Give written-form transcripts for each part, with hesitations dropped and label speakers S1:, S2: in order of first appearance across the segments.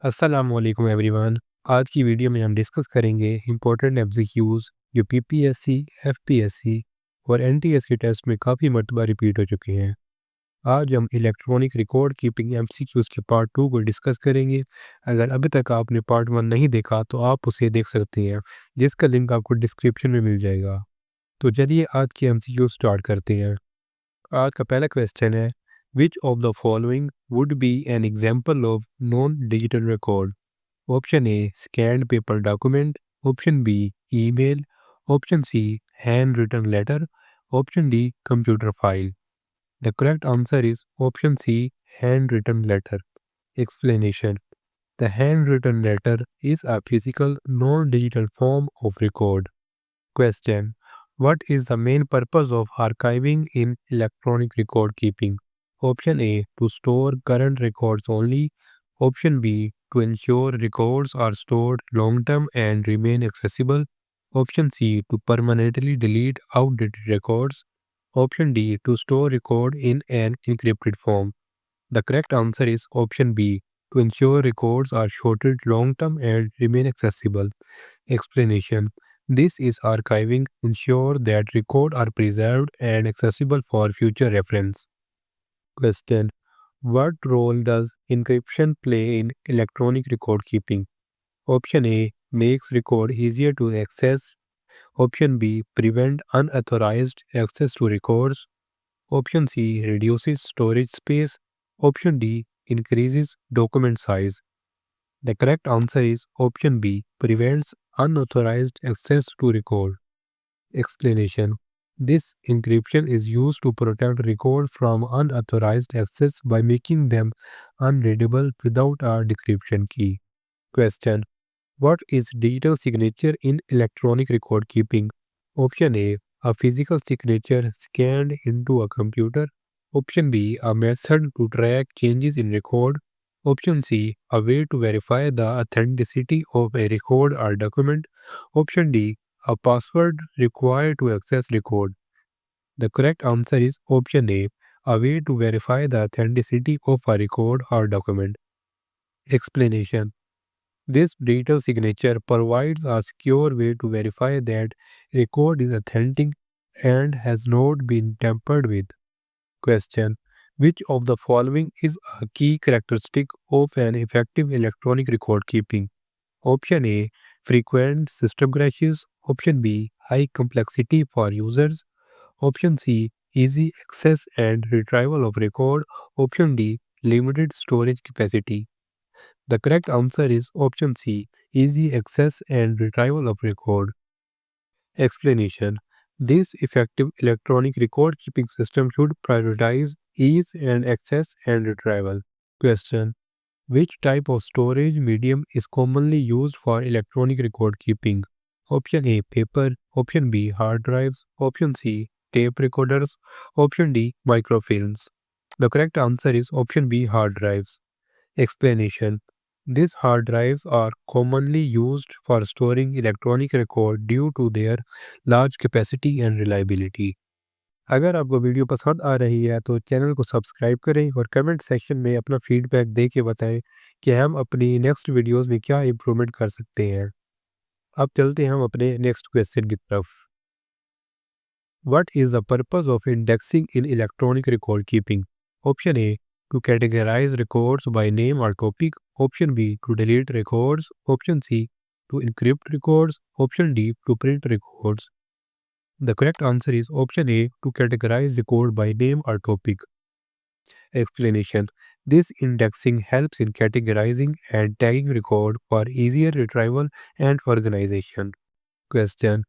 S1: अस्सलामुअलैकुम एवरीवन। आज की वीडियो में हम डिस्कस करेंगे इम्पोर्टेंट एमसीक्यूज़ जो पीपीएससी, एफपीएससी और एनटीएससी टेस्ट में काफ़ी मरतबा रिपीट हो चुके हैं। आज हम इलेक्ट्रॉनिक रिकॉर्ड कीपिंग एमसीक्यूज़ के पार्ट 2 को डिस्कस करेंगे। अगर अभी तक आपने पार्ट 1 नहीं देखा तो आप उसे देख सकते हैं, जिसका लिंक आपको डिस्क्रिप्शन में मिल जाएगा। तो चलिए आज के एमसीक्यू स्टार्ट करते हैं। आज का पहला क्वेश्चन है, which of the following would be an example of non digital record? Option A scanned paper document, option B email, option C handwritten letter, option D computer file. The correct answer is option C handwritten letter. Explanation: the handwritten letter is a physical non-digital form of record. Question: what is the main purpose of archiving in electronic record keeping? Option A: to store current records only. Option B: to ensure records are stored long term and remain accessible. Option C: to permanently delete outdated records. Option D: to store record in an encrypted form. The correct answer is option B: to ensure records are stored long term and remain accessible. Explanation: this is archiving ensure that records are preserved and accessible for future reference. Question: what role does encryption play in electronic record keeping? Option A: makes record easier to access. Option B: prevent unauthorized access to records. Option C: reduces storage space. Option D: increases document size. The correct answer is option B: prevents unauthorized access to record. Explanation: this encryption is used to protect records from unauthorized access by making them unreadable without a decryption key. Question: what is digital signature in electronic record keeping? Option A: a physical signature scanned into a computer. Option B: a method to track changes in record. Option C: a way to verify the authenticity of a record or document. Option D: a password required to access record. The correct answer is option a way to verify the authenticity of a record or document. Explanation: this digital signature provides a secure way to verify that record is authentic and has not been tampered with. Question: which of the following is a key characteristic of an effective electronic record keeping? Option A: frequent system crashes. Option B: high complexity for users. Option C: easy access and retrieval of record. Option D: limited storage capacity. The correct answer is option C: easy access and retrieval of record. Explanation: this effective electronic record keeping system should prioritize ease and access and retrieval. Question: which type of storage medium is commonly used for electronic record keeping? Option A: paper. Option B: hard drives. Option C: tape recorders. Option D: microfilms. The correct answer is option B: hard drives. Explanation: these hard drives are commonly used for storing electronic record due to their large capacity and reliability. अगर आपको video पसंद आ रही है तो channel को subscribe करें और comment section में अपना फीडबैक दे के बताएं कि हम अपनी नेक्स्ट वीडियोस में क्या इम्प्रूवमेंट कर सकते हैं। अब चलते हैं हम अपने नेक्स्ट क्वेश्चन की तरफ। What is the purpose of indexing in electronic record keeping? Option A: to categorize records by name or topic. Option B: to delete records. Option C: to encrypt records. Option D: to print records. The correct answer is option A: to categorize record by name or topic. Explanation: this indexing helps in categorizing and tagging record for easier retrieval and organization. Question: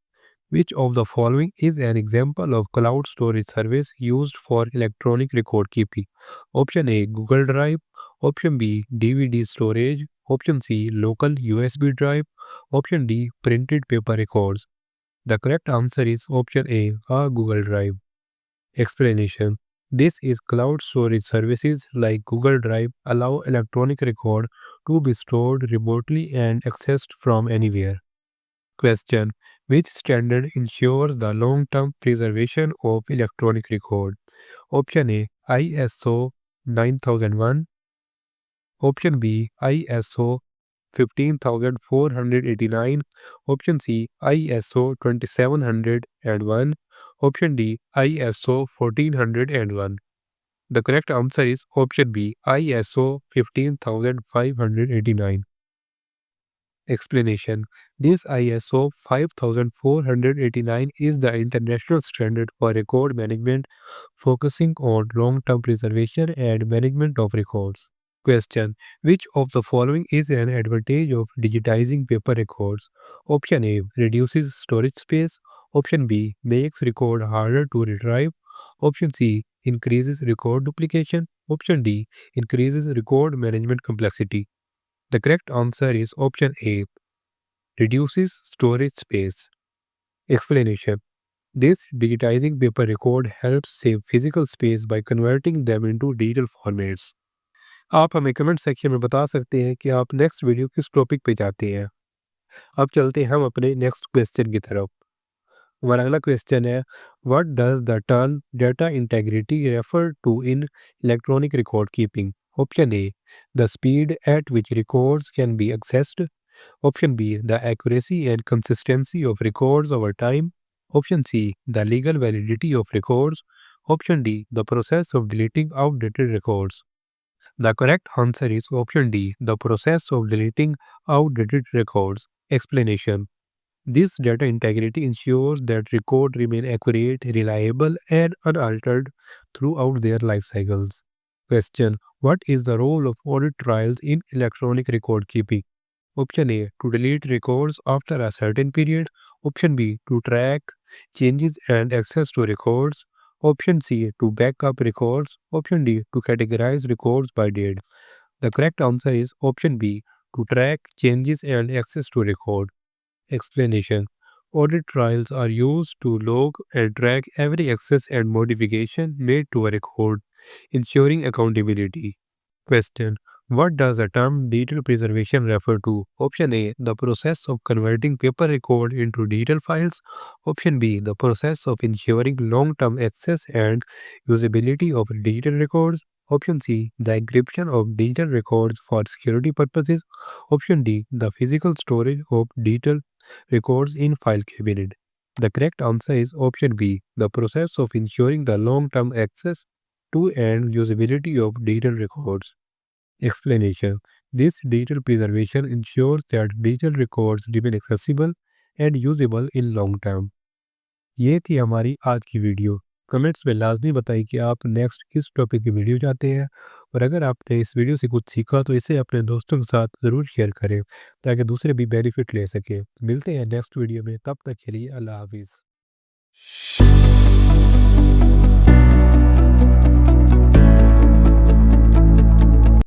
S1: which of the following is an example of cloud storage service used for electronic record keeping? Option A: Google Drive. Option B: DVD storage. Option C: local USB drive. Option D: printed paper records. The correct answer is option a Google Drive. Explanation: this is cloud storage services like Google Drive allow electronic record to be stored remotely and accessed from anywhere. Question: which standard ensures the long-term preservation of electronic record? Option A: ISO 9001. Option B ISO 15489, option C ISO 2701, option D ISO 1401. The correct answer is option B, ISO 15589. Explanation. This ISO 5489 is the international standard for record management, focusing on long-term preservation and management of records. Question. Which of the following is an advantage of digitizing paper records? Option A, reduces storage space. Option B, makes record harder to retrieve. Option C, increases record duplication. Option D, increases record management complexity. The correct answer is option A, reduces storage space. Explanation. This digitizing paper record helps save physical space by converting them into digital formats. आप हमें comment section में बता सकते हैं कि आप next video किस topic पे चाहते हैं। अब चलते हैं हम अपने नेक्स्ट क्वेश्चन की तरफ। हमारा अगला क्वेश्चन है, what does the term data integrity refer to in electronic record keeping? Option A, the speed at which records can be accessed. Option B, the accuracy and consistency of records over time. Option C, the legal validity of records. Option D, the process of deleting outdated records. The correct answer is option D, the process of deleting outdated records. Explanation. This data integrity ensures that records remain accurate, reliable, and unaltered throughout their life cycles. Question. What is the role of audit trials in electronic record keeping? Option A, to delete records after a certain period. Option B, to track changes and access to records. Option C, to back up records. Option D, to categorize records by date. The correct answer is option B, to track changes and access to record. Explanation. Audit trials are used to log and track every access and modification made to a record, ensuring accountability. Question. What does the term digital preservation refer to? Option A, the process of converting paper record into digital files. Option B, the process of ensuring long-term access and usability of digital records. Option C, the encryption of digital records for security purposes. Option D, the physical storage of digital records in file cabinet. The correct answer is option B, the process of ensuring the long-term access to and usability of digital records. Explanation. This digital preservation ensures that digital records remain accessible and usable in long term. ये थी हमारी आज की video. Comments में लाजमी बताइए कि आप नेक्स्ट किस टॉपिक की वीडियो चाहते हैं, और अगर आपने इस वीडियो से कुछ सीखा तो इसे अपने दोस्तों के साथ ज़रूर शेयर करें ताकि दूसरे भी बेनिफिट ले सकें। मिलते हैं नेक्स्ट वीडियो में, तब तक के लिए अल्लाह हाफिज़।